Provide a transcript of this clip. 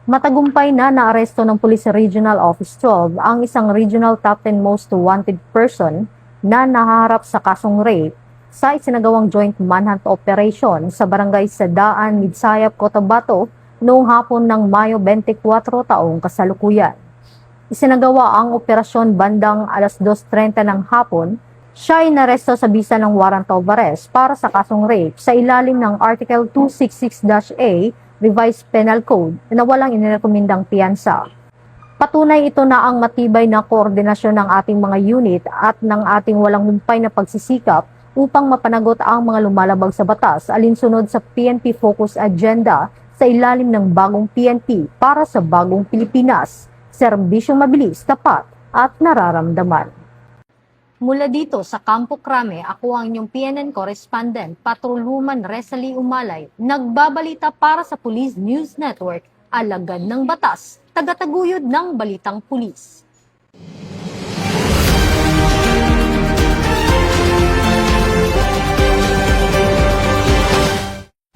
Matagumpay na naaresto ng Police Regional Office 12 ang isang regional top 10 most wanted person na nahaharap sa kasong rape sa isinagawang joint manhunt operation sa barangay Sadaan, Midsayap, Cotabato noong hapon ng Mayo 24 taong kasalukuyan. Isinagawa ang operasyon bandang alas 2:30 ng hapon. Siya ay naresto sa bisa ng warrant of arrest para sa kasong rape sa ilalim ng Article 266-A Revised Penal Code na walang inirekomendang piyansa. Patunay ito na ang matibay na koordinasyon ng ating mga unit at ng ating walang humpay na pagsisikap upang mapanagot ang mga lumalabag sa batas alinsunod sa PNP Focus Agenda sa ilalim ng bagong PNP para sa bagong Pilipinas, serbisyong mabilis, tapat at nararamdaman. Mula dito sa Campo Crame, ako ang inyong PNN correspondent, Patrolwoman Resalie Umalay, nagbabalita para sa Police News Network, alagad ng batas, tagataguyod ng balitang pulis.